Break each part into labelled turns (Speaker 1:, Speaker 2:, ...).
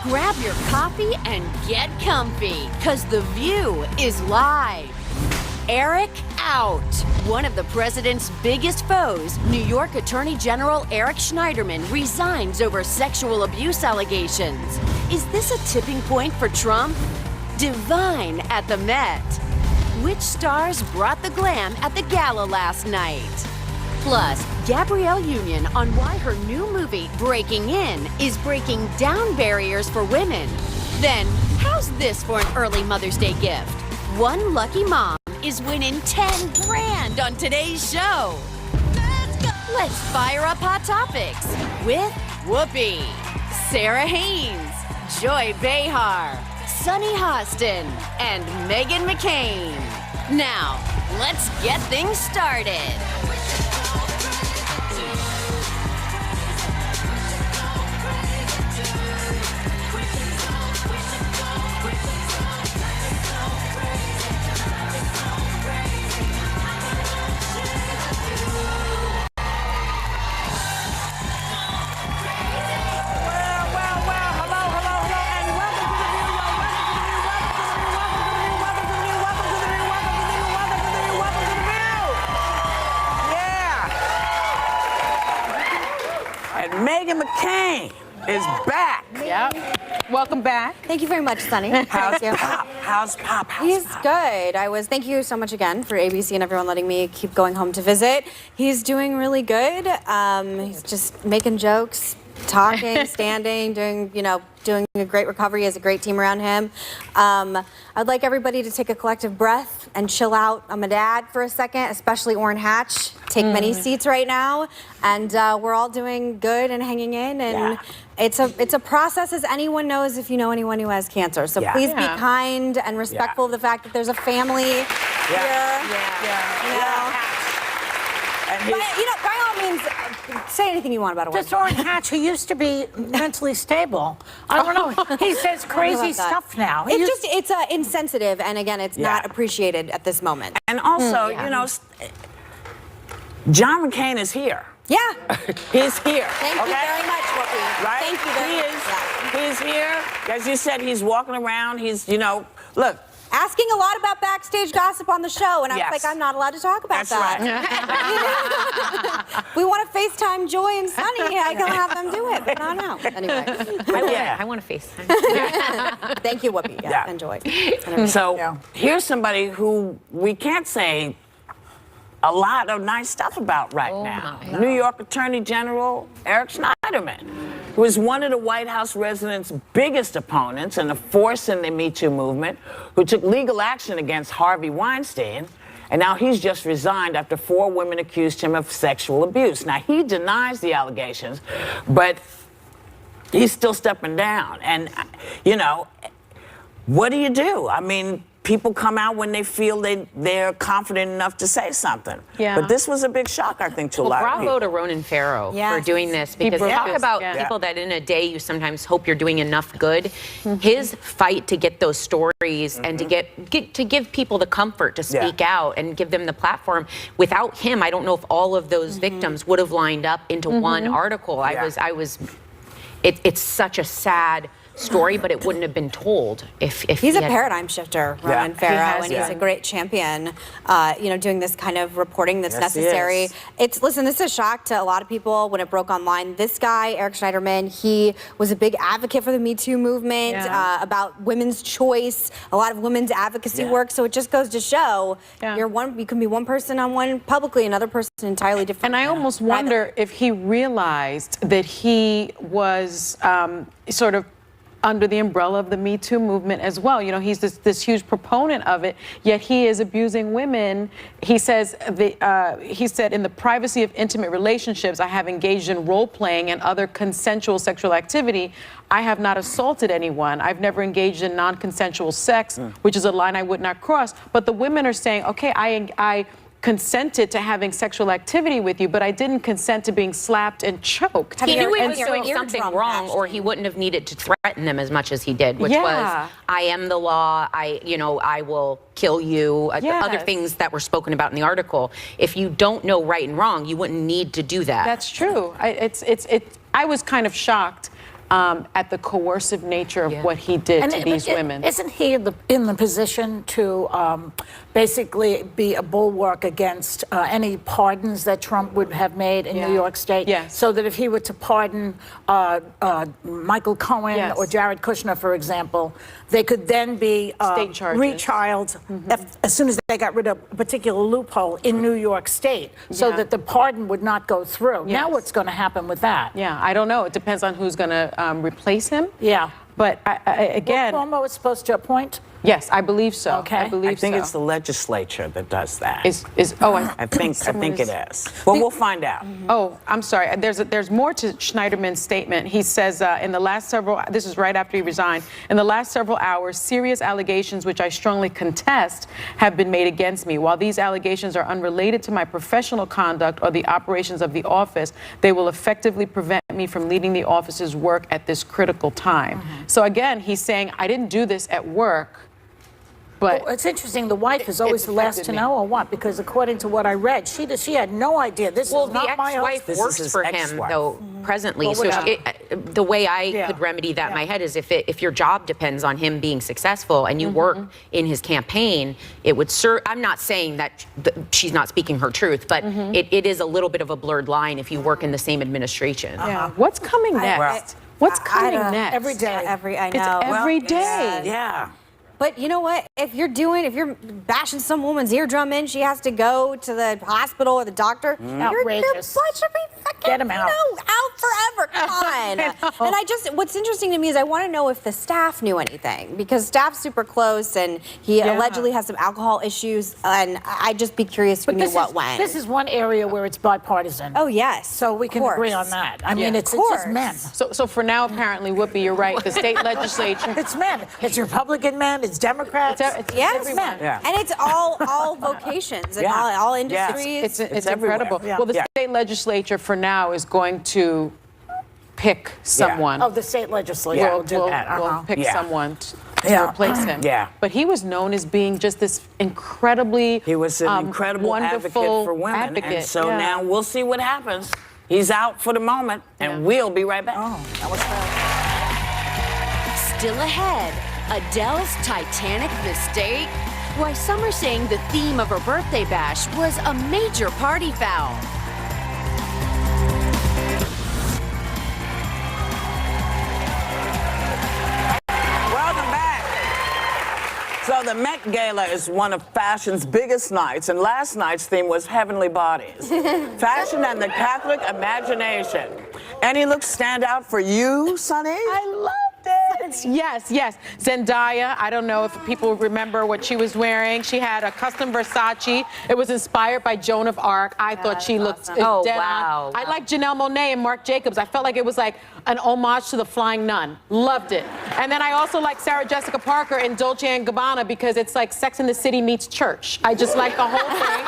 Speaker 1: Grab your coffee and get comfy, cause The View is live. Eric out. One of the president's biggest foes, New York Attorney General Eric Schneiderman, resigns over sexual abuse allegations. Is this a tipping point for Trump? Divine at the Met. Which stars brought the glam at the gala last night? Plus, Gabrielle Union on why her new movie, Breaking In, is breaking down barriers for women. Then, how's this for an early Mother's Day gift? One lucky mom is winning 10 grand on today's show. Let's go. Let's fire up Hot Topics with Whoopi, Sarah Haynes, Joy Behar, Sunny Hostin, and Meghan McCain. Now, let's get things started.
Speaker 2: Meghan McCain is back.
Speaker 3: Yep. Welcome back.
Speaker 4: Thank you very much, Sunny.
Speaker 2: How's Pop? How's Pop?
Speaker 4: He's good. Thank you so much again for ABC and everyone letting me keep going home to visit. He's doing really good. He's just making jokes, talking, standing, doing a great recovery. He has a great team around him. I'd like everybody to take a collective breath and chill out. I'm a dad for a second, especially Orrin Hatch. Take many seats right now, and we're all doing good and hanging in. And it's a process, as anyone knows if you know anyone who has cancer. So please be kind and respectful of the fact that there's a family here. But by all means, say anything you want about Orrin.
Speaker 5: Just Orrin Hatch, who used to be mentally stable. I don't know. He says crazy stuff now.
Speaker 4: It's insensitive, and again, it's not appreciated at this moment.
Speaker 2: And also, John McCain is here.
Speaker 4: Yeah.
Speaker 2: He's here.
Speaker 4: Thank you very much, Whoopi.
Speaker 2: Right?
Speaker 4: Thank you very much.
Speaker 2: He's here. As you said, he's walking around. He's, look.
Speaker 4: Asking a lot about backstage gossip on the show, and I was like, I'm not allowed to talk about that.
Speaker 2: Right.
Speaker 4: We want to FaceTime Joy and Sunny. I can have them do it, but not now. Anyway.
Speaker 3: I want to FaceTime.
Speaker 4: Thank you, Whoopi. And Joy.
Speaker 2: So here's somebody who we can't say a lot of nice stuff about right now. New York Attorney General Eric Schneiderman, who is one of the White House residents' biggest opponents and a force in the Me Too movement, who took legal action against Harvey Weinstein, and now he's just resigned after 4 women accused him of sexual abuse. Now, he denies the allegations, but he's still stepping down. And, what do you do? I mean, people come out when they feel they're confident enough to say something. Yeah. But this was a big shock, I think, to a lot of people.
Speaker 3: Bravo to Ronan Farrow for doing this, because talk about people that in a day you sometimes hope you're doing enough good. His fight to get those stories and to give people the comfort to speak out and give them the platform. Without him, I don't know if all of those victims would have lined up into one article. It's such a sad story, but it wouldn't have been told if
Speaker 4: he's a paradigm shifter, Ronan Farrow, and he's a great champion, doing this kind of reporting that's necessary. Listen, this is a shock to a lot of people when it broke online. This guy, Eric Schneiderman, he was a big advocate for the Me Too movement, about women's choice, a lot of women's advocacy work. So it just goes to show you can be one person on one publicly, another person entirely different.
Speaker 6: And I almost wonder if he realized that he was sort of under the umbrella of the Me Too movement as well. He's this huge proponent of it, yet he is abusing women. He says, he said, in the privacy of intimate relationships, I have engaged in role-playing and other consensual sexual activity. I have not assaulted anyone. I've never engaged in non-consensual sex, which is a line I would not cross. But the women are saying, okay, I consented to having sexual activity with you, but I didn't consent to being slapped and choked.
Speaker 3: He knew he was doing something wrong, or he wouldn't have needed to threaten them as much as he did, which was, I am the law, I will kill you, other things that were spoken about in the article. If you don't know right and wrong, you wouldn't need to do that.
Speaker 6: That's true. I was kind of shocked at the coercive nature of what he did to these women.
Speaker 5: Isn't he in the position to basically be a bulwark against any pardons that Trump would have made in New York State?
Speaker 6: Yes.
Speaker 5: So that if he were to pardon Michael Cohen or Jared Kushner, for example, they could then be retrialed as soon as they got rid of a particular loophole in New York State, so that the pardon would not go through. Now what's going to happen with that?
Speaker 6: Yeah, I don't know. It depends on who's going to replace him.
Speaker 5: Yeah.
Speaker 6: But again,
Speaker 5: Cuomo is supposed to appoint?
Speaker 6: yes, I believe so.
Speaker 5: Okay.
Speaker 2: I think it's the legislature that does that.
Speaker 6: I
Speaker 2: think it is. Well, we'll find out.
Speaker 6: Oh, I'm sorry. There's more to Schneiderman's statement. He says in the last several, this is right after he resigned, in the last several hours, serious allegations which I strongly contest have been made against me. While these allegations are unrelated to my professional conduct or the operations of the office, they will effectively prevent me from leading the office's work at this critical time. So again, he's saying, I didn't do this at work. But
Speaker 5: it's interesting. The wife is always the last to know, or what? Because according to what I read, she had no idea. This is not my
Speaker 3: the ex-wife works for him though presently.
Speaker 5: Well,
Speaker 3: so the way I could remedy that in my head is if your job depends on him being successful and you work in his campaign, it would serve. I'm not saying that she's not speaking her truth, but it is a little bit of a blurred line if you work in the same administration.
Speaker 6: Yeah. What's coming next? What's coming next?
Speaker 5: Every day.
Speaker 4: I know.
Speaker 6: It's every day.
Speaker 2: Yeah.
Speaker 4: But you know what? If you're bashing some woman's eardrum in, she has to go to the hospital or the doctor. Your blood should be fucking,
Speaker 5: Get him out.
Speaker 4: Out forever. Come on. And what's interesting to me is I want to know if the staff knew anything, because staff's super close and he allegedly has some alcohol issues, and I'd just be curious who knew what went.
Speaker 5: This is one area where it's bipartisan.
Speaker 4: Oh, yes.
Speaker 5: So we can agree on that. I mean, it's just men.
Speaker 6: So for now, apparently, Whoopi, you're right. The state legislature.
Speaker 5: It's men. It's Republican men. It's Democrats.
Speaker 4: Yes,
Speaker 5: men.
Speaker 2: Yeah.
Speaker 4: And it's all vocations and all industries.
Speaker 6: It's incredible.
Speaker 5: Yeah.
Speaker 6: Well, the state legislature for now is going to pick someone.
Speaker 5: Oh, the state legislature will do that.
Speaker 6: We'll pick someone to replace him.
Speaker 2: Yeah.
Speaker 6: But he was known as being just this incredibly
Speaker 2: He was an incredible advocate for women. And so now we'll see what happens. He's out for the moment, and we'll be right back.
Speaker 5: Oh, that was fast.
Speaker 1: Still ahead, Adele's Titanic mistake? Why some are saying the theme of her birthday bash was a major party foul.
Speaker 2: Welcome back. So the Met Gala is one of fashion's biggest nights, and last night's theme was heavenly bodies. Fashion and the Catholic imagination. Any looks stand out for you, Sunny?
Speaker 6: I loved it. Yes. Zendaya, I don't know if people remember what she was wearing. She had a custom Versace. It was inspired by Joan of Arc. I thought she looked dead on. I like Janelle Monáe and Marc Jacobs. I felt like it was like an homage to the Flying Nun. Loved it. And then I also like Sarah Jessica Parker in Dolce & Gabbana because it's like Sex and the City meets church. I just like the whole thing.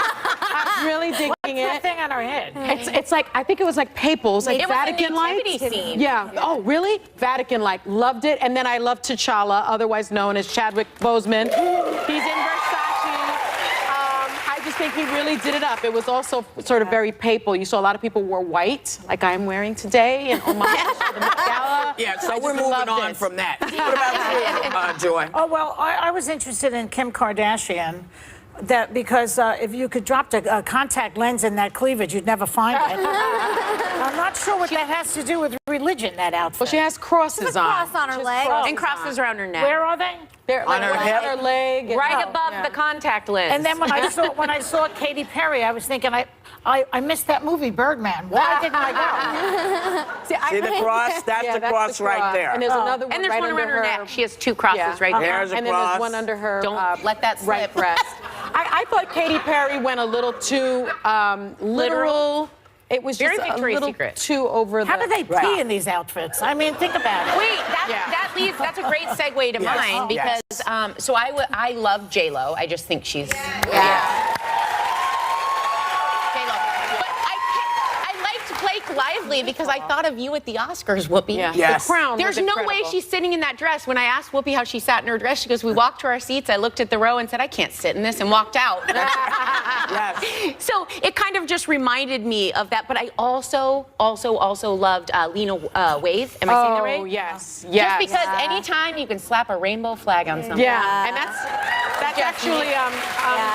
Speaker 6: I'm really digging it.
Speaker 5: What's that thing on her head?
Speaker 6: It's like, I think it was like papal. It was like
Speaker 3: It was a
Speaker 6: Vatican-like.
Speaker 3: nativity scene.
Speaker 6: Yeah. Oh, really? Vatican-like. Loved it. And then I love T'Challa, otherwise known as Chadwick Boseman. He's in Versace. I just think he really did it up. It was also sort of very papal. You saw a lot of people wore white, like I'm wearing today, in homage to the Met Gala.
Speaker 2: Yeah, so we're moving on from that. What about you, Joy?
Speaker 5: Oh, well, I was interested in Kim Kardashian. Because if you could drop a contact lens in that cleavage, you'd never find it. I'm not sure what that has to do with religion, that outfit.
Speaker 6: Well, she has crosses on.
Speaker 4: Cross on her leg.
Speaker 3: And crosses around her neck.
Speaker 5: Where are they?
Speaker 6: They're
Speaker 2: On her hip?
Speaker 6: her leg.
Speaker 3: Right above the contact lens.
Speaker 5: And then when I saw Katy Perry, I was thinking, I missed that movie, Birdman. Why didn't I go?
Speaker 2: See the cross? That's the cross right there.
Speaker 6: And there's another one
Speaker 3: and there's
Speaker 6: right
Speaker 3: one
Speaker 6: under
Speaker 3: around her neck. She has two crosses right there.
Speaker 2: There's a
Speaker 6: and then
Speaker 2: cross.
Speaker 6: there's one under her
Speaker 3: Don't let that slip.
Speaker 6: right breast. I thought Katy Perry went a little too literal. It was
Speaker 3: Very
Speaker 6: just a
Speaker 3: Victoria's
Speaker 6: little
Speaker 3: Secret.
Speaker 6: too over the...
Speaker 5: How do they pee in these outfits? I mean, think about it.
Speaker 3: Wait, that's a great segue to mine because so I love J-Lo. I just think she's J-Lo. But I like to play live lovely because I thought of you at the Oscars, Whoopi.
Speaker 6: Yeah.
Speaker 2: Yes.
Speaker 6: The crown
Speaker 3: There's
Speaker 6: was
Speaker 3: no way
Speaker 6: incredible.
Speaker 3: she's sitting in that dress. When I asked Whoopi how she sat in her dress, she goes, we walked to our seats, I looked at the row and said, I can't sit in this, and walked out.
Speaker 2: Yes.
Speaker 3: So it kind of just reminded me of that, but I also loved Lena Waithe. Am I saying that right?
Speaker 6: Oh, yes.
Speaker 3: Just because anytime you can slap a rainbow flag on something.
Speaker 6: Yeah. And that's actually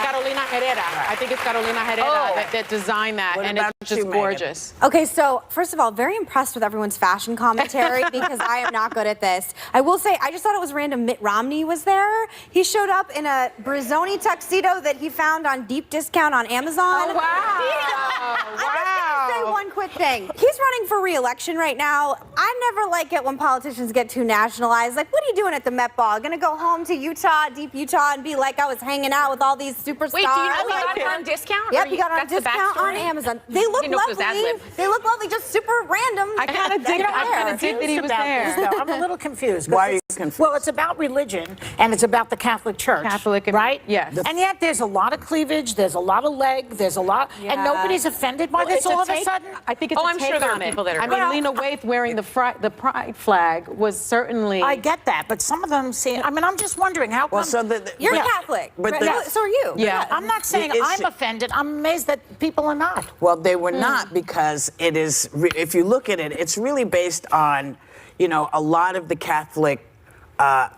Speaker 6: Carolina Herrera. I think it's Carolina Herrera that designed that,
Speaker 2: What
Speaker 6: and
Speaker 2: about
Speaker 6: it's just
Speaker 2: you, Meghan?
Speaker 6: gorgeous.
Speaker 4: Okay, so first of all, very impressed with everyone's fashion commentary because I am not good at this. I will say, I just thought it was random. Mitt Romney was there. He showed up in a Brizzoni tuxedo that he found on deep discount on Amazon.
Speaker 6: Oh, wow.
Speaker 4: I'm just gonna say one quick thing. He's running for re-election right now. I never like it when politicians get too nationalized. Like, what are you doing at the Met Ball? Gonna go home to Utah, deep Utah, and be like, I was hanging out with all these superstars?
Speaker 3: Wait, do you know he got it on discount?
Speaker 4: Yep,
Speaker 3: Or
Speaker 4: he got it on
Speaker 3: that's the
Speaker 4: discount on
Speaker 3: backstory?
Speaker 4: Amazon. They look
Speaker 3: Didn't know if it was
Speaker 4: lovely.
Speaker 3: ad-lib.
Speaker 4: They look lovely, just super random.
Speaker 6: I kind of dig that he was
Speaker 5: about
Speaker 6: there.
Speaker 5: this, though. I'm a little confused.
Speaker 2: Why are you
Speaker 5: It's-
Speaker 2: confused?
Speaker 5: Well, it's about religion, and it's about the Catholic Church.
Speaker 6: Catholic and-
Speaker 5: right?
Speaker 6: yes.
Speaker 5: And yet there's a lot of cleavage, there's a lot of leg, there's a lot, and nobody's offended by this
Speaker 6: It's
Speaker 5: all of a
Speaker 6: take-
Speaker 5: sudden.
Speaker 6: I think it's
Speaker 3: Oh,
Speaker 6: a
Speaker 3: I'm
Speaker 6: take
Speaker 3: sure there are
Speaker 6: on it.
Speaker 3: people that are-
Speaker 6: I mean,
Speaker 5: Well,
Speaker 6: Lena Waithe wearing the pride flag was certainly.
Speaker 5: I get that, but some of them seem, I mean, I'm just wondering how come.
Speaker 2: Well, so the
Speaker 4: You're
Speaker 2: but-
Speaker 4: Catholic.
Speaker 2: but
Speaker 4: right?
Speaker 2: the-
Speaker 4: So are you.
Speaker 6: Yeah.
Speaker 5: I'm not saying
Speaker 2: The
Speaker 5: I'm
Speaker 2: issue-
Speaker 5: offended. I'm amazed that people are not.
Speaker 2: Well, they were not because it is, if you look at it, it's really based on, a lot of the Catholic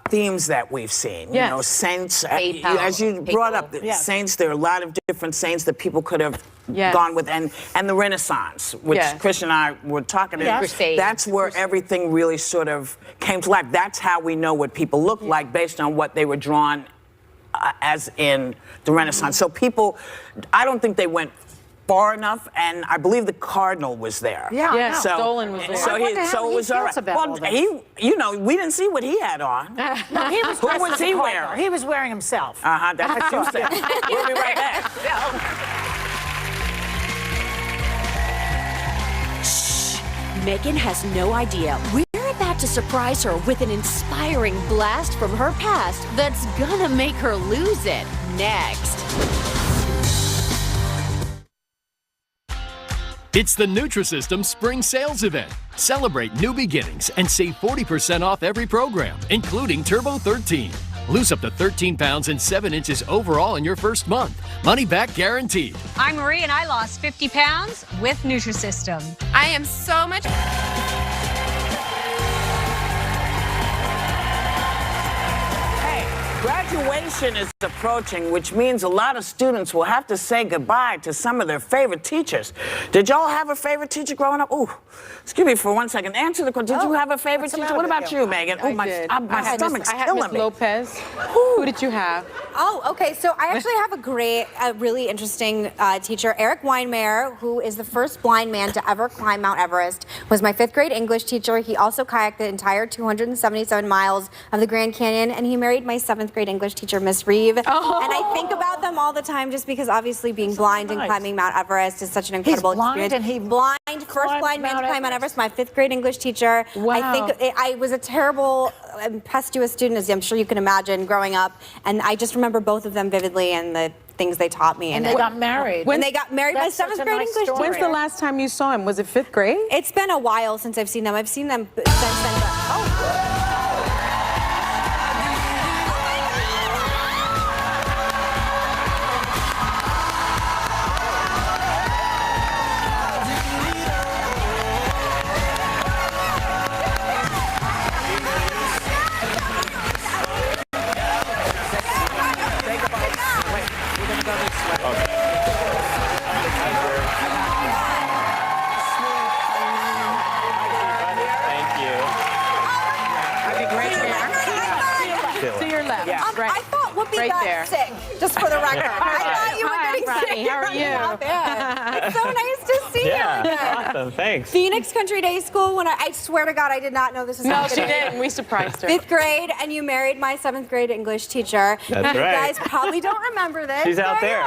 Speaker 2: themes that we've seen.
Speaker 6: Yes.
Speaker 2: Saints,
Speaker 3: PayPal,
Speaker 2: as you brought up,
Speaker 3: PayPal.
Speaker 5: Yes.
Speaker 2: saints, there are a lot of different saints that people could have
Speaker 6: Yes.
Speaker 2: gone with, and the Renaissance, which
Speaker 6: Yes.
Speaker 2: Christian and I were talking about.
Speaker 3: Crusade.
Speaker 2: That's where everything really sort of came to life. That's how we know what people look like based on what they were drawn as in the Renaissance. So people, I don't think they went far enough, and I believe the Cardinal was there.
Speaker 5: Yeah,
Speaker 6: Yeah,
Speaker 2: So,
Speaker 6: Dolan was there.
Speaker 2: So,
Speaker 5: I wonder how
Speaker 2: it
Speaker 5: he
Speaker 2: was all
Speaker 5: feels
Speaker 2: right.
Speaker 5: about all
Speaker 2: Well,
Speaker 5: this.
Speaker 2: we didn't see what he had on.
Speaker 5: No, he was
Speaker 2: Who
Speaker 5: dressed
Speaker 2: was
Speaker 5: as a
Speaker 2: he
Speaker 5: cardinal.
Speaker 2: wearing?
Speaker 5: He was wearing himself.
Speaker 2: That's what you said. We'll be right back.
Speaker 1: Meghan has no idea. We're about to surprise her with an inspiring blast from her past that's gonna make her lose it. Next.
Speaker 7: It's the Nutrisystem Spring Sales Event. Celebrate new beginnings and save 40% off every program, including Turbo 13. Lose up to 13 pounds and 7 inches overall in your first month. Money back guaranteed.
Speaker 8: I'm Marie and I lost 50 pounds with Nutrisystem.
Speaker 9: I am so much.
Speaker 2: Graduation is approaching, which means a lot of students will have to say goodbye to some of their favorite teachers. Did y'all have a favorite teacher growing up? Ooh, excuse me for 1 second. Answer the question. Did you have a favorite
Speaker 5: what's the
Speaker 2: teacher?
Speaker 5: matter
Speaker 2: What
Speaker 5: with
Speaker 2: about
Speaker 5: you?
Speaker 2: you, Meghan? Oh, my stomach's
Speaker 6: I had
Speaker 2: killing
Speaker 6: Miss
Speaker 2: me.
Speaker 6: Lopez. Who did you have?
Speaker 4: Oh, okay. So I actually have a really interesting teacher. Eric Weinmeier, who is the first blind man to ever climb Mount Everest, was my 5th grade English teacher. He also kayaked the entire 277 miles of the Grand Canyon, and he married my 7th grade English teacher, Miss Reeve.
Speaker 6: Oh.
Speaker 4: And I think about them all the time just because obviously being blind and
Speaker 5: nice.
Speaker 4: climbing Mount Everest is such an incredible
Speaker 5: blind
Speaker 4: experience.
Speaker 5: and he
Speaker 4: blind, first blind man to
Speaker 5: Mount
Speaker 4: climb Mount
Speaker 5: Everest.
Speaker 4: Everest, my 5th grade English teacher.
Speaker 6: Wow.
Speaker 4: I think I was a terrible, impetuous student, as I'm sure you can imagine, growing up. And I just remember both of them vividly and the things they taught me.
Speaker 5: And they got married.
Speaker 4: When they got married, my
Speaker 5: That's such
Speaker 4: 7th
Speaker 5: a
Speaker 4: grade
Speaker 5: nice
Speaker 4: English
Speaker 5: story.
Speaker 4: teacher.
Speaker 6: When's the last time you saw him? Was it 5th grade?
Speaker 4: It's been a while since I've seen them. I've seen them since then. Oh.
Speaker 6: To your left. Right.
Speaker 4: I thought Whoopi
Speaker 6: Right
Speaker 4: got
Speaker 6: there.
Speaker 4: sick, just for the record. I thought you were
Speaker 6: Hi,
Speaker 4: getting
Speaker 6: Ronnie.
Speaker 4: sick.
Speaker 6: How are you?
Speaker 4: Not bad. It's so nice to see you again.
Speaker 10: Awesome, thanks.
Speaker 4: Phoenix Country Day School, when I swear to God, I did not know this was
Speaker 6: No,
Speaker 4: happening.
Speaker 6: she didn't. We surprised her.
Speaker 4: 5th grade, and you married my 7th grade English teacher.
Speaker 10: That's
Speaker 4: you
Speaker 10: right.
Speaker 4: guys probably don't remember this.
Speaker 10: She's out there.
Speaker 4: You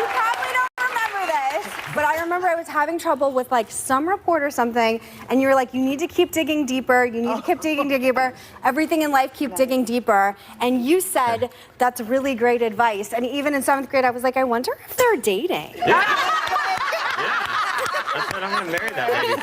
Speaker 4: probably don't remember this, but I remember I was having trouble with like some report or something, and you were like, you need to keep digging deeper. You need to keep digging deeper. Everything in life, keep digging deeper. And you said, that's really great advice. And even in 7th grade, I was like, I wonder if they're dating.
Speaker 9: I said, I'm going to marry that lady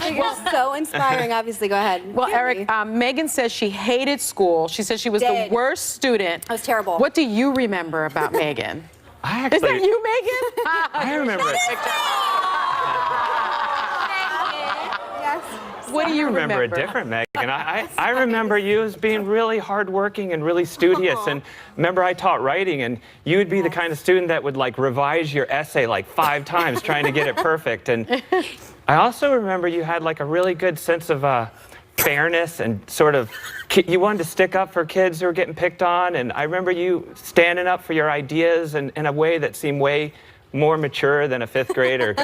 Speaker 9: someday.
Speaker 4: You're so inspiring. Obviously, go ahead.
Speaker 6: Well, Eric, Meghan says she hated school. She said she was the worst student.
Speaker 4: I was terrible.
Speaker 6: What do you remember about Meghan?
Speaker 9: Is
Speaker 6: that you, Meghan?
Speaker 9: I remember it.
Speaker 6: What do you remember?
Speaker 9: I remember a different Meghan. I remember you as being really hardworking and really studious. And remember, I taught writing, and you would be the kind of student that would like revise your essay like 5 times trying to get it perfect. And I also remember you had like a really good sense of fairness and sort of you wanted to stick up for kids who were getting picked on. And I remember you standing up for your ideas in a way that seemed way more mature than a 5th grader,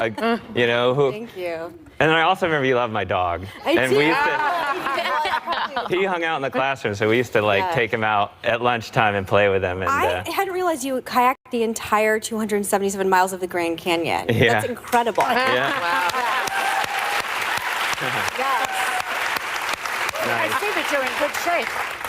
Speaker 9: you know.
Speaker 4: Thank you.
Speaker 9: And then I also remember you loved my dog.
Speaker 4: I
Speaker 9: and
Speaker 4: do.
Speaker 9: we used to, he hung out in the classroom, so we used to like take him out at lunchtime and play with him. And
Speaker 4: I hadn't realized you kayaked the entire 277 miles of the Grand Canyon.
Speaker 9: Yeah.
Speaker 4: That's incredible.
Speaker 9: Yeah.
Speaker 4: Yes.
Speaker 5: I see that you're in good shape.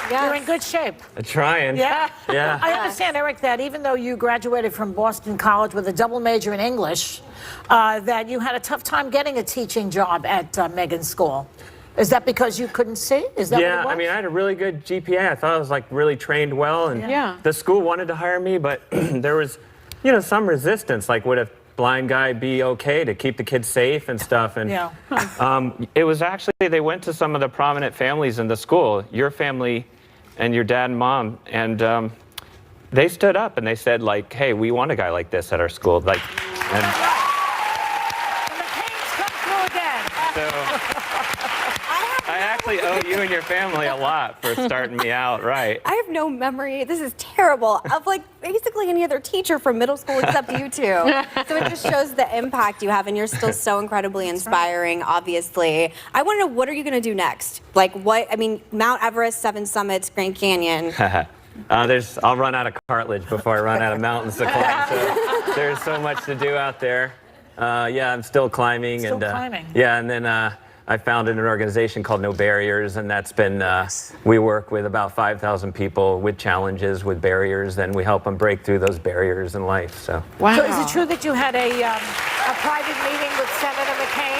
Speaker 4: Yes.
Speaker 5: You're in good shape.
Speaker 9: Trying.
Speaker 5: Yeah.
Speaker 9: Yeah.
Speaker 5: I understand, Eric, that even though you graduated from Boston College with a double major in English, that you had a tough time getting a teaching job at Meghan's school. Is that because you couldn't see? Is that what it was?
Speaker 9: I mean, I had a really good GPA. I thought I was like really trained well, and the school wanted to hire me, but there was, you know, some resistance. Like, would a blind guy be okay to keep the kids safe and stuff? And it was actually, they went to some of the prominent families in the school, your family and your dad and mom, and they stood up and they said, like, hey, we want a guy like this at our school. Like, and
Speaker 5: The McCain's come through again.
Speaker 9: so I actually owe you and your family a lot for starting me out right.
Speaker 4: I have no memory, this is terrible, of like basically any other teacher from middle school except you two. So it just shows the impact you have, and you're still so incredibly inspiring, obviously. I want to know, what are you going to do next? Like what, I mean, Mount Everest, 7 summits, Grand Canyon.
Speaker 9: I'll run out of cartilage before I run out of mountains to climb. So there's so much to do out there. Yeah, I'm still climbing.
Speaker 5: Still climbing.
Speaker 9: Yeah, and then I founded an organization called No Barriers, and that's been, we work with about 5,000 people with challenges, with barriers, and we help them break through those barriers in life. So.
Speaker 5: Wow. So is it true that you had a private meeting with Senator McCain?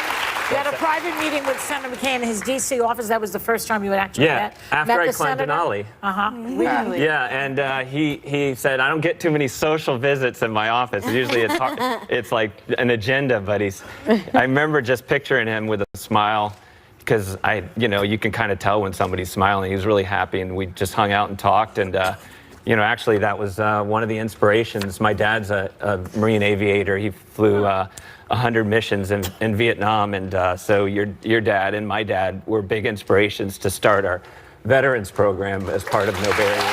Speaker 5: You had a private meeting with Senator McCain in his D.C. office. That was the first time you had actually met.
Speaker 9: After I
Speaker 5: the
Speaker 9: climbed
Speaker 5: senator?
Speaker 9: Denali.
Speaker 5: Really?
Speaker 9: Yeah, and he said, I don't get too many social visits in my office. Usually it's hard, it's like an agenda, but I remember just picturing him with a smile, because you can kind of tell when somebody's smiling. He was really happy, and we just hung out and talked, and actually that was one of the inspirations. My dad's a Marine aviator. He flew 100 missions in Vietnam, and so your dad and my dad were big inspirations to start our veterans program as part of No Barriers.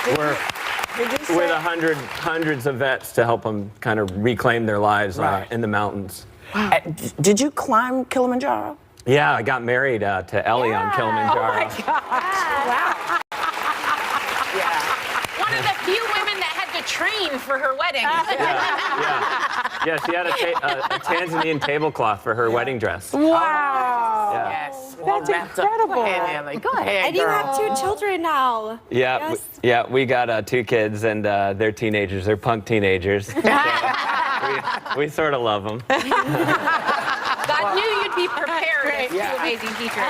Speaker 9: We've worked with hundreds of vets to help them kind of reclaim their lives in the mountains.
Speaker 2: Wow. Did you climb Kilimanjaro?
Speaker 9: Yeah, I got married to Ellie on Kilimanjaro.
Speaker 5: Oh my gosh. Wow.
Speaker 3: One of the few women that had to train for her wedding.
Speaker 9: Yeah, she had a Tanzanian tablecloth for her wedding dress.
Speaker 6: Wow.
Speaker 9: Yeah.
Speaker 2: Yes.
Speaker 6: That's incredible.
Speaker 2: Go ahead, Ellie. Go ahead,
Speaker 4: And you have 2 children now.
Speaker 9: Yeah, we got 2 kids, and they're teenagers. They're punk teenagers. So we sort of love them.
Speaker 3: God knew you'd be prepared. Two amazing teachers.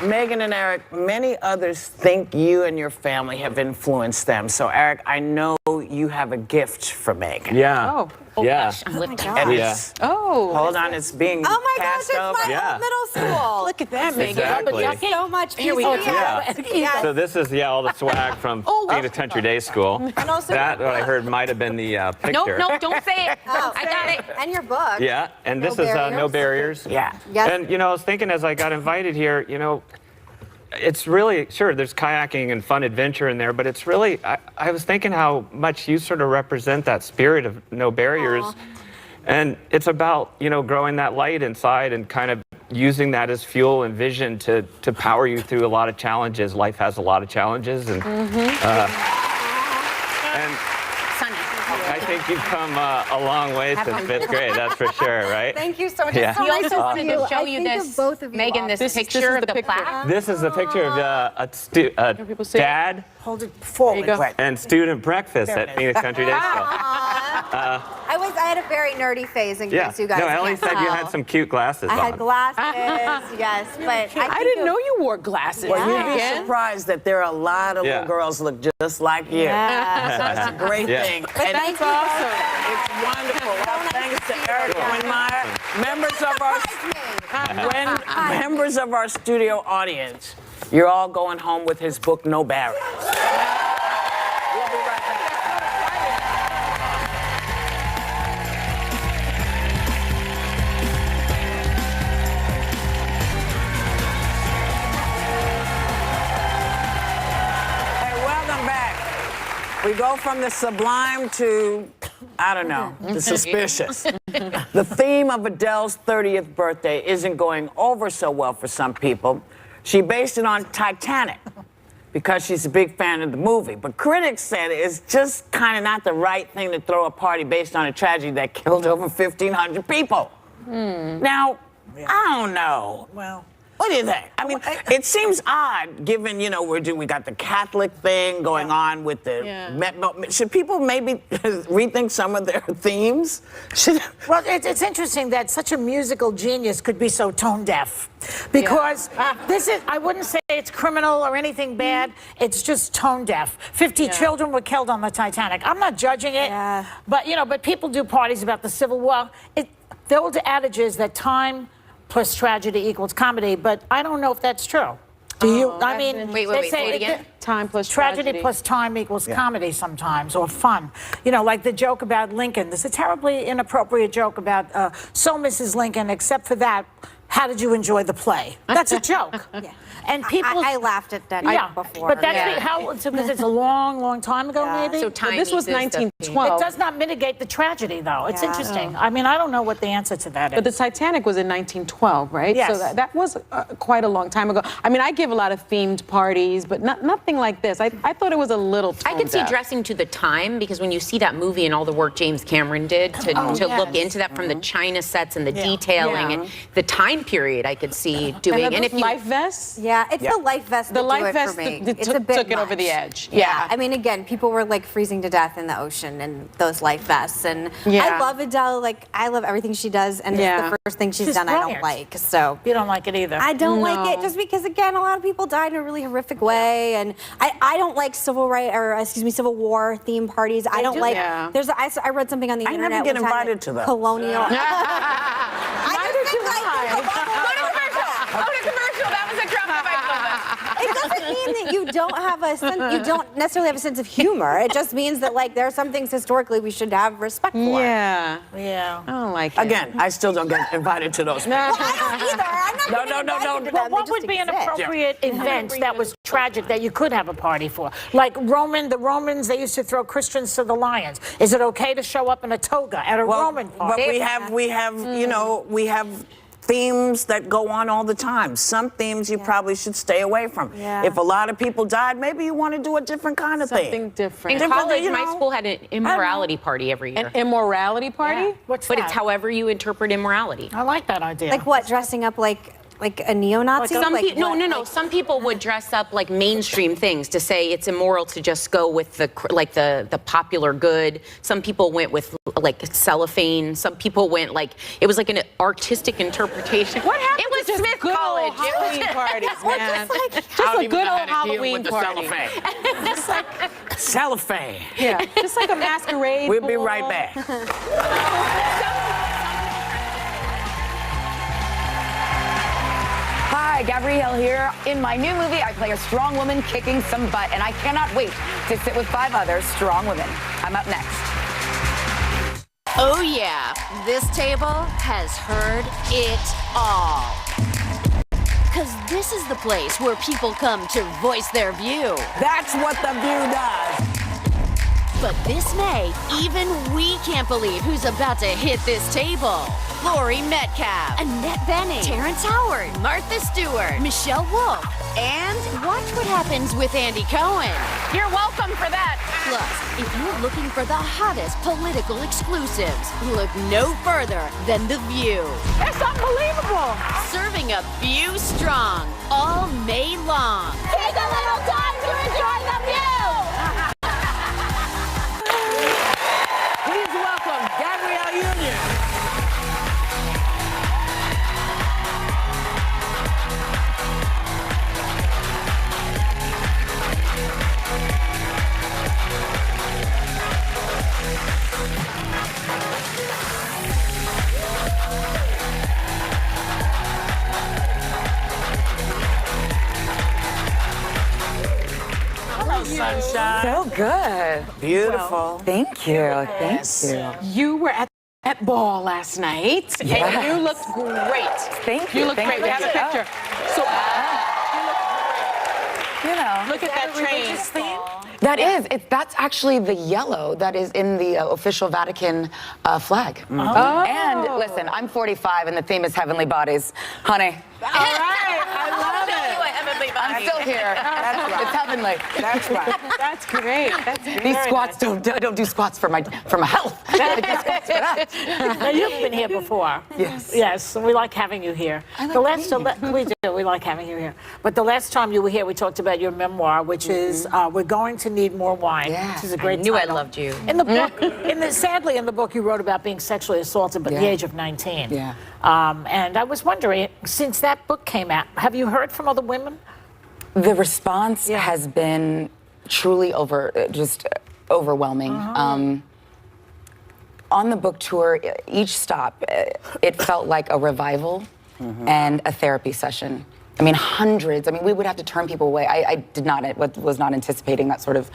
Speaker 2: Meghan and Eric, many others think you and your family have influenced them. So, Eric, I know you have a gift for Meghan.
Speaker 9: Yeah.
Speaker 3: Oh
Speaker 9: yeah.
Speaker 3: gosh, I'm lifting.
Speaker 2: And it's,
Speaker 6: hold
Speaker 2: on, it's being
Speaker 4: Oh my gosh,
Speaker 2: passed
Speaker 4: it's
Speaker 2: over.
Speaker 4: my old middle school.
Speaker 6: Look at that, Meghan.
Speaker 9: Exactly.
Speaker 4: Thank you so much.
Speaker 6: Here we go.
Speaker 4: Yes.
Speaker 9: So this is all the swag from being at Country Day School.
Speaker 4: And also
Speaker 9: That, what I heard, might have been the picture.
Speaker 3: No, don't say it.
Speaker 4: Oh,
Speaker 3: I got it.
Speaker 4: And your book.
Speaker 9: Yeah, and this is No Barriers.
Speaker 2: Yeah.
Speaker 4: Yes.
Speaker 9: And, I was thinking as I got invited here, it's really, sure, there's kayaking and fun adventure in there, but it's really, I was thinking how much you sort of represent that spirit of No Barriers.
Speaker 4: Aww.
Speaker 9: And it's about, growing that light inside and kind of using that as fuel and vision to power you through a lot of challenges. Life has a lot of challenges. And, and I think think you've come a long way since 5th grade, that's for sure, right?
Speaker 4: Thank you so much.
Speaker 9: Yeah.
Speaker 4: It's so
Speaker 3: We
Speaker 4: nice
Speaker 3: also
Speaker 4: to
Speaker 3: wanted
Speaker 4: see
Speaker 3: to
Speaker 4: you.
Speaker 3: show
Speaker 4: I
Speaker 3: you
Speaker 4: think
Speaker 3: this,
Speaker 4: of both of you
Speaker 3: Megan,
Speaker 4: often.
Speaker 3: this picture of the plaque.
Speaker 9: This is a picture of a
Speaker 6: people see it?
Speaker 9: dad
Speaker 5: Hold it forward.
Speaker 6: There you go.
Speaker 9: and student breakfast at Phoenix Country Day School.
Speaker 4: I had a very nerdy phase in case you guys
Speaker 9: No, Ellie
Speaker 4: can't
Speaker 9: said you
Speaker 4: tell.
Speaker 9: had some cute glasses
Speaker 4: I
Speaker 9: on.
Speaker 4: had glasses, yes, but
Speaker 6: I didn't know you wore glasses.
Speaker 2: Well, you'd be
Speaker 6: Megan.
Speaker 2: surprised that there are a lot of little girls look just like you.
Speaker 4: Yeah.
Speaker 2: That's a great
Speaker 9: Yeah.
Speaker 2: thing.
Speaker 4: But
Speaker 2: And
Speaker 4: thank
Speaker 2: it's
Speaker 4: you
Speaker 2: awesome.
Speaker 4: both.
Speaker 2: It's wonderful. Well, thanks to Eric Winmeyer, members of our studio audience. You're all going home with his book, No Barriers. We'll be right back. Hey, welcome back. We go from the sublime to, I don't know, the suspicious. The theme of Adele's 30th birthday isn't going over so well for some people. She based it on Titanic because she's a big fan of the movie. But critics said it's just kind of not the right thing to throw a party based on a tragedy that killed over 1,500 people. Now, I don't know.
Speaker 5: Well,
Speaker 2: What do you think? I mean, it seems odd, given, you know, we got the Catholic thing going on with the... Should people maybe rethink some of their themes?
Speaker 5: well, it's interesting that such a musical genius could be so tone deaf. Because this is, I wouldn't say it's criminal or anything bad, it's just tone deaf. 50 children were killed on the Titanic. I'm not judging it, but, you know, but people do parties about the Civil War. The old adage is that time plus tragedy equals comedy, but I don't know if that's true. Do you? I mean,
Speaker 3: Wait,
Speaker 5: they say
Speaker 3: say it again.
Speaker 6: Time plus
Speaker 5: tragedy plus time equals comedy sometimes, or fun. You know, like the joke about Lincoln. There's a terribly inappropriate joke about, so Mrs. Lincoln, except for that, how did you enjoy the play? That's a joke. And people...
Speaker 4: I laughed at that before.
Speaker 5: But that's because it's a long, long time ago, maybe?
Speaker 3: So time
Speaker 6: This was
Speaker 3: equals the theme.
Speaker 6: 1912.
Speaker 5: It does not mitigate the tragedy, though. It's interesting. I mean, I don't know what the answer to that is.
Speaker 6: But the Titanic was in 1912, right?
Speaker 5: Yes.
Speaker 6: So that was quite a long time ago. I mean, I give a lot of themed parties, but nothing like this. I thought it was a little
Speaker 3: I could see dressing to the time, because when you see that movie and all the work James Cameron did to look into that, from the China sets and the detailing and the time period, I could see doing.
Speaker 6: And if life vests?
Speaker 4: Yeah, it's the life vest that do it for me. It's a bit
Speaker 6: took it over
Speaker 4: much.
Speaker 6: the edge.
Speaker 4: Yeah, I mean, again, people were like freezing to death in the ocean in those life vests, and I love Adele. Like, I love everything she does, and it's the first thing she's done I don't like. So
Speaker 5: you don't like it either.
Speaker 4: I don't like it just because, again, a lot of people died in a really horrific way, and I don't like Civil War theme parties. I don't like. I read something on the internet.
Speaker 2: I never get
Speaker 4: one time
Speaker 2: invited to those.
Speaker 4: Colonial. It doesn't mean that you don't have a sense, you don't necessarily have a sense of humor. It just means that, like, there are some things historically we should have respect for.
Speaker 6: Yeah.
Speaker 5: Yeah.
Speaker 6: I don't like it.
Speaker 2: Again, I still don't get invited to those.
Speaker 4: Well, I don't either. I'm not
Speaker 2: No.
Speaker 5: Well, what would be an appropriate event that was tragic that you could have a party for? Like the Romans, they used to throw Christians to the lions. Is it okay to show up in a toga at a Roman party?
Speaker 2: But we have, you know, we have themes that go on all the time. Some themes you probably should stay away from.
Speaker 4: Yeah.
Speaker 2: If a lot of people died, maybe you want to do a different kind of thing.
Speaker 6: Something different.
Speaker 3: In college,
Speaker 2: you
Speaker 3: my
Speaker 2: know,
Speaker 3: school had an immorality party every year.
Speaker 6: An immorality party?
Speaker 5: What's
Speaker 3: But
Speaker 5: that?
Speaker 3: it's however you interpret immorality.
Speaker 5: I like that idea.
Speaker 4: Like what? Dressing up like a neo-Nazi?
Speaker 3: Some
Speaker 4: Like
Speaker 3: people,
Speaker 4: what?
Speaker 3: no. Some people would dress up like mainstream things to say it's immoral to just go with the popular good. Some people went with like cellophane. Some people went like it was like an artistic interpretation.
Speaker 6: What happened?
Speaker 3: It was
Speaker 6: to just
Speaker 3: Smith
Speaker 6: good
Speaker 3: College.
Speaker 6: Old Halloween parties, man.
Speaker 2: Just
Speaker 6: a good old Halloween party.
Speaker 2: Just like cellophane.
Speaker 6: Yeah, just like a masquerade.
Speaker 2: We'll be
Speaker 6: ball.
Speaker 2: right back.
Speaker 10: Hi, Gabrielle here. In my new movie, I play a strong woman kicking some butt, and I cannot wait to sit with 5 other strong women. I'm up next.
Speaker 1: Oh yeah, this table has heard it all. Because this is the place where people come to voice their view.
Speaker 2: That's what The View does.
Speaker 1: But this May, even we can't believe who's about to hit this table. Lori Metcalf, Annette Bening, Terrence Howard, Martha Stewart, Michelle Wolf, and watch what happens with Andy Cohen.
Speaker 10: You're welcome for that.
Speaker 1: Plus, if you're looking for the hottest political exclusives, look no further than The View.
Speaker 5: It's unbelievable.
Speaker 1: Serving a View strong all May long.
Speaker 4: Take a little time to enjoy The View.
Speaker 2: Please welcome Gabrielle Union. Sunshine.
Speaker 10: So good.
Speaker 2: Beautiful.
Speaker 10: Thank you. Thank you.
Speaker 6: You were at that ball last night, and you looked great.
Speaker 10: Thank you.
Speaker 6: You looked
Speaker 10: Thank
Speaker 6: great.
Speaker 10: you.
Speaker 6: We have a picture. So,
Speaker 10: You know.
Speaker 6: look at that train.
Speaker 10: That's actually the yellow that is in the official Vatican flag. And listen, I'm 45 and the theme is heavenly bodies. Honey.
Speaker 2: All right, I love it.
Speaker 10: I'm still here. It's heavenly.
Speaker 2: That's right.
Speaker 6: That's great. That's great.
Speaker 10: These squats I don't do squats for my health. I do squats for that.
Speaker 5: Now, you've been here before.
Speaker 10: Yes.
Speaker 5: Yes, we like having you here. We do. We like having you here. But the last time you were here, we talked about your memoir, which is We're Going to Need More Wine, which is a great
Speaker 3: I
Speaker 5: title.
Speaker 3: loved you.
Speaker 5: In the book, sadly, in the book, you wrote about being sexually assaulted at the age of 19.
Speaker 10: Yeah.
Speaker 5: And I was wondering, since that book came out, have you heard from other women?
Speaker 10: The response has been truly overwhelming. On the book tour, each stop, it felt like a revival and a therapy session. I mean, hundreds. I mean, we would have to turn people away. I was not anticipating that sort of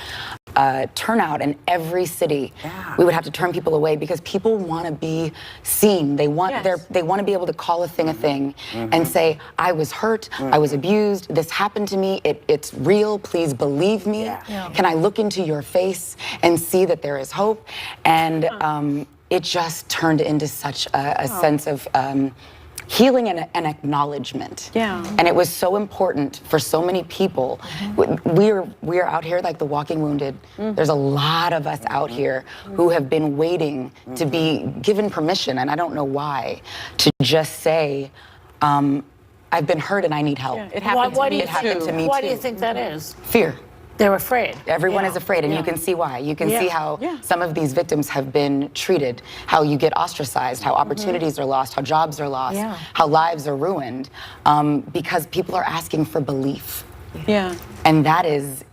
Speaker 10: turnout in every city. We would have to turn people away because people want to be seen. They want they want to be able to call a thing and say, I was hurt, I was abused, this happened to me, it's real, please believe me. Can I look into your face and see that there is hope? And it just turned into such a sense of healing and acknowledgement. And it was so important for so many people. We're out here like the walking wounded. There's a lot of us out here who have been waiting to be given permission, and I don't know why, to just say, I've been hurt and I need help.
Speaker 6: It happened to me too.
Speaker 5: Why do you think that is?
Speaker 10: Fear.
Speaker 5: They're afraid.
Speaker 10: Everyone is afraid, and you can see why. You can see how some of these victims have been treated, how you get ostracized, how opportunities are lost, how jobs are lost, how lives are ruined, because people are asking for belief. And that is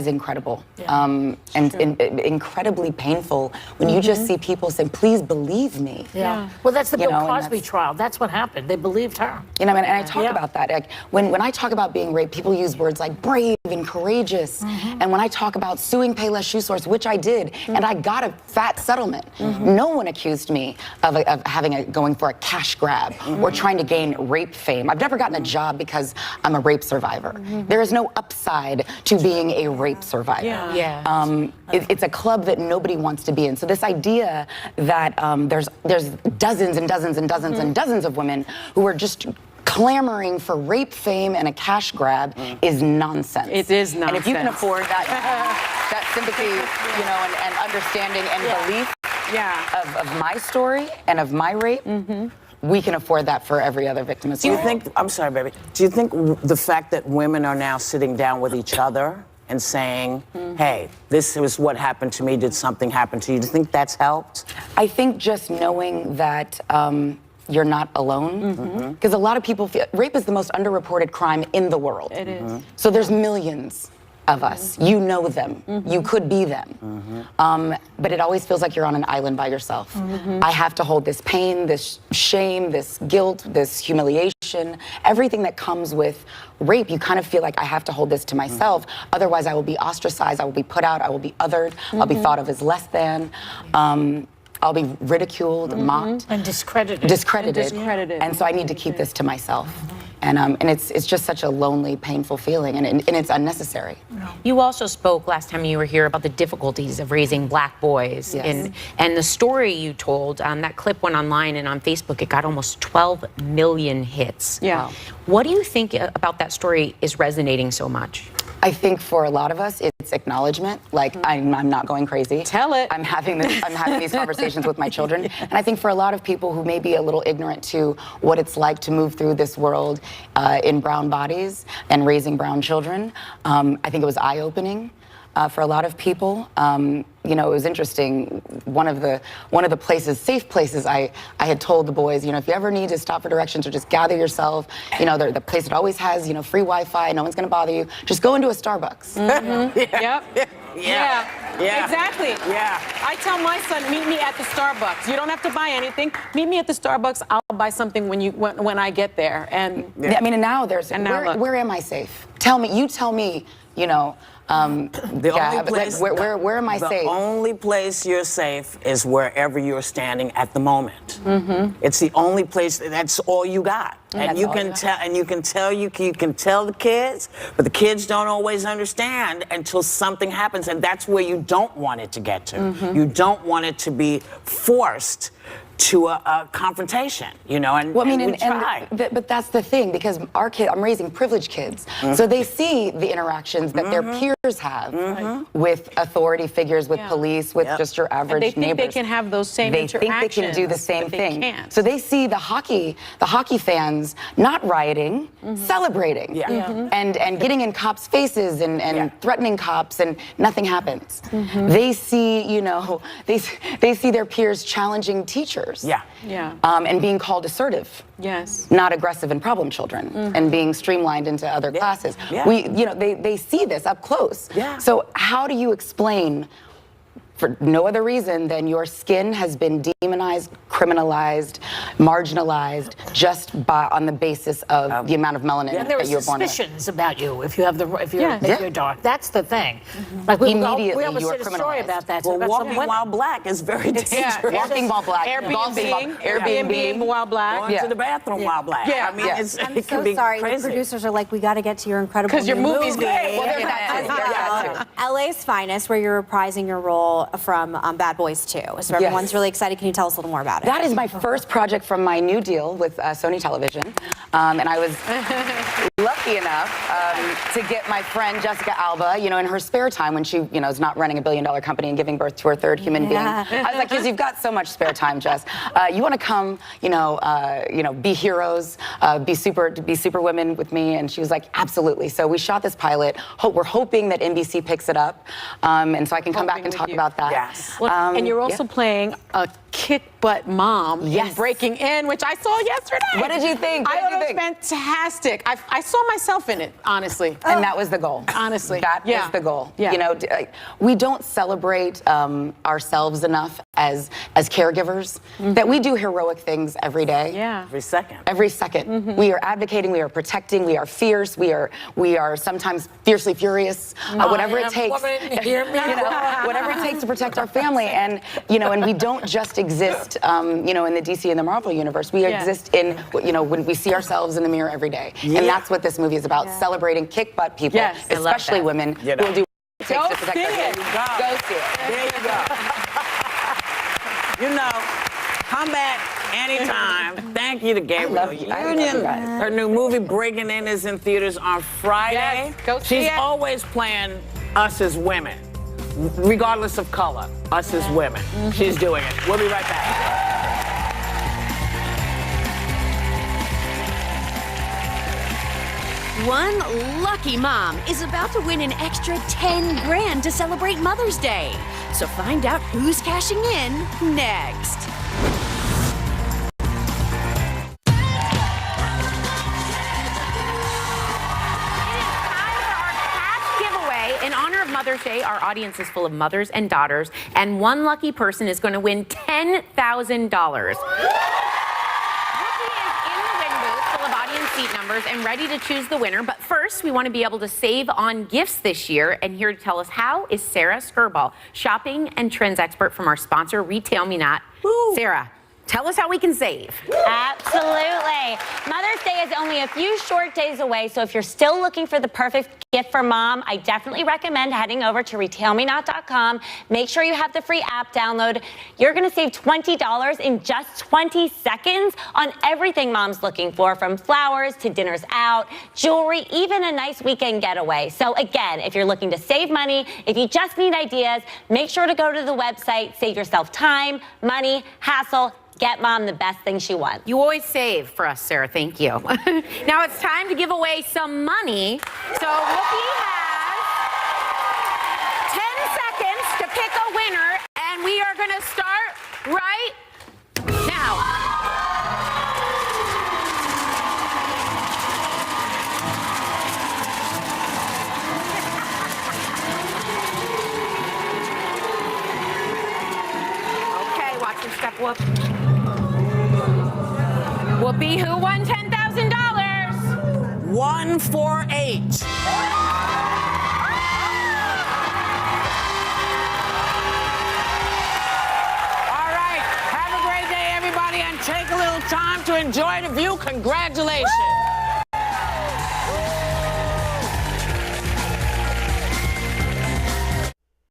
Speaker 10: incredible, and incredibly painful when you just see people saying, please believe me.
Speaker 5: Well, that's the Bill Cosby trial. That's what happened. They believed her.
Speaker 10: You know, and I talk about that. Like, when I talk about being raped, people use words like brave and courageous. And when I talk about suing Payless Shoe Source, which I did, and I got a fat settlement, no one accused me of going for a cash grab or trying to gain rape fame. I've never gotten a job because I'm a rape survivor. There is no upside to being a rape survivor. It's a club that nobody wants to be in. So this idea that there's dozens and dozens and dozens and dozens of women who are just clamoring for rape fame and a cash grab is nonsense.
Speaker 6: It is nonsense.
Speaker 10: And if you can afford that sympathy, and understanding and belief of my story and of my rape, we can afford that for every other victim as well.
Speaker 2: Do you think, I'm sorry, baby, do you think the fact that women are now sitting down with each other and saying, hey, this is what happened to me, did something happen to you, do you think that's helped?
Speaker 10: I think just knowing that you're not alone, because a lot of people feel rape is the most underreported crime in the world.
Speaker 6: It is.
Speaker 10: So there's millions of us. You know them. You could be them. But it always feels like you're on an island by yourself. I have to hold this pain, this shame, this guilt, this humiliation, everything that comes with rape. You kind of feel like I have to hold this to myself. Otherwise, I will be ostracized. I will be put out. I will be othered. I'll be thought of as less than. I'll be ridiculed, mocked.
Speaker 5: And discredited.
Speaker 10: Discredited. And so I need to keep this to myself. And it's just such a lonely, painful feeling, and it's unnecessary.
Speaker 3: You also spoke last time you were here about the difficulties of raising black boys.
Speaker 10: Yes.
Speaker 3: And the story you told, that clip went online and on Facebook, it got almost 12 million hits.
Speaker 6: Yeah.
Speaker 3: What do you think about that story is resonating so much?
Speaker 10: I think for a lot of us, it's acknowledgement. Like, I'm not going crazy.
Speaker 6: Tell it.
Speaker 10: I'm having these conversations with my children. And I think for a lot of people who may be a little ignorant to what it's like to move through this world in brown bodies and raising brown children, I think it was eye-opening. For a lot of people, you know, it was interesting. One of the places, safe places, I had told the boys, you know, if you ever need to stop for directions or just gather yourself, you know, the place that always has, you know, free Wi-Fi, no one's gonna bother you. Just go into a Starbucks.
Speaker 6: Yep. Yeah, exactly.
Speaker 2: Yeah.
Speaker 6: I tell my son, meet me at the Starbucks. You don't have to buy anything. Meet me at the Starbucks. I'll buy something when I get there. And
Speaker 10: I mean, and now there's
Speaker 6: look.
Speaker 10: where am I safe? Tell me, you know.
Speaker 2: The only place,
Speaker 10: where am I safe?
Speaker 2: The only place you're safe is wherever you're standing at the moment. It's the only place. That's all you got, and you can tell. And you can tell the kids, but the kids don't always understand until something happens, and that's where you don't want it to get to. You don't want it to be forced to a confrontation, you know, and,
Speaker 10: well, I mean,
Speaker 2: and we try.
Speaker 10: But that's the thing, because our kid, I'm raising privileged kids, so they see the interactions that their peers have with authority figures, with police, with just your average
Speaker 6: they think
Speaker 10: neighbors.
Speaker 6: they can have those same
Speaker 10: They
Speaker 6: interactions.
Speaker 10: think they can do the same
Speaker 6: but they
Speaker 10: thing.
Speaker 6: can't.
Speaker 10: So they see the hockey fans not rioting, celebrating, and getting in cops' faces and threatening cops, and nothing happens. They see, you know, they see their peers challenging teachers. And being called assertive.
Speaker 6: Yes.
Speaker 10: Not aggressive and problem children, and being streamlined into other classes. You know, they see this up close. So how do you explain, for no other reason than your skin has been demonized, criminalized, marginalized, just on the basis of the amount of melanin
Speaker 5: And there
Speaker 10: that
Speaker 5: are
Speaker 10: you're born with?
Speaker 5: suspicions about you if you're dark. That's the thing. Like we
Speaker 10: Immediately
Speaker 5: always
Speaker 10: you are
Speaker 5: said a story
Speaker 10: criminalized.
Speaker 5: about that.
Speaker 2: Well,
Speaker 5: about some
Speaker 2: walking
Speaker 5: women.
Speaker 2: while black is very dangerous.
Speaker 10: Walking while black.
Speaker 6: Airbnb while black.
Speaker 2: Going to the bathroom while black.
Speaker 6: Yeah.
Speaker 2: I mean,
Speaker 4: I'm
Speaker 2: it
Speaker 4: so
Speaker 2: can be
Speaker 4: sorry.
Speaker 2: crazy.
Speaker 4: The producers are like, we got to get to your incredible
Speaker 6: 'Cause your
Speaker 4: new
Speaker 6: movie's
Speaker 4: movie.
Speaker 6: great.
Speaker 10: Well, there's that too.
Speaker 4: LA's Finest, where you're reprising your role from Bad Boys 2. So everyone's really excited. Can you tell us a little more about it?
Speaker 10: That is my first project from my new deal with Sony Television. And I was lucky enough to get my friend Jessica Alba, you know, in her spare time when she, you know, is not running $1 billion company and giving birth to her third human being. I was like, because you've got so much spare time, Jess. You want to come, you know, be heroes, be super women with me? And she was like, absolutely. So we shot this pilot. We're hoping that NBC picks it up, and so I can come back and talk about that.
Speaker 2: Yes.
Speaker 6: Well, and you're also playing a kick-butt mom in Breaking In, which I saw yesterday.
Speaker 10: What did you think?
Speaker 6: I thought it was fantastic. I saw myself in it, honestly.
Speaker 10: And that was the goal.
Speaker 6: Honestly.
Speaker 10: That is the goal.
Speaker 6: Yeah.
Speaker 10: You know, we don't celebrate ourselves enough as caregivers, that we do heroic things every day.
Speaker 6: Yeah.
Speaker 2: Every second.
Speaker 10: Every second. We are advocating, we are protecting, we are fierce, we are sometimes fiercely furious, whatever it takes. You know, whatever it takes to protect our family. And, you know, and we don't just exist, you know, in the DC and the Marvel universe. We exist in, you know, when we see ourselves in the mirror every day. And that's what this movie is about, celebrating kick-butt people, especially women, who will do what it takes to protect our family. Go see it.
Speaker 2: There you go. You know, come back anytime. Thank you to Gabrielle Union. Her new movie, Breaking In, is in theaters on Friday.
Speaker 6: Yes, go see
Speaker 2: She's
Speaker 6: it.
Speaker 2: always playing us as women, regardless of color, us as women. She's doing it. We'll be right back.
Speaker 1: One lucky mom is about to win an extra 10 grand to celebrate Mother's Day. So find out who's cashing in next.
Speaker 3: In honor of Mother's Day, our audience is full of mothers and daughters, and one lucky person is going to win $10,000. Whoopi is in the win booth full of audience seat numbers and ready to choose the winner. But first, we want to be able to save on gifts this year, and here to tell us how is Sarah Skirball, shopping and trends expert from our sponsor, Retail Me Not. Sarah, tell us how we can save.
Speaker 11: Absolutely. Mother's Day is only only a few short days away, so if you're still looking for the perfect gift for mom, I definitely recommend heading over to retailmenot.com. Make sure you have the free app download. You're going to save $20 in just 20 seconds on everything mom's looking for, from flowers to dinners out, jewelry, even a nice weekend getaway. So again, if you're looking to save money, if you just need ideas, make sure to go to the website, save yourself time, money, hassle. Get mom the best thing she wants.
Speaker 3: You always save for us, Sarah. Thank you. Now it's time to give away some money. So Whoopi has 10 seconds to pick a winner, and we are going to start right now. Okay, watch your step, Whoop. Whoopi, who won $10,000?
Speaker 2: 148. All right, have a great day, everybody, and take a little time to enjoy the view. Congratulations.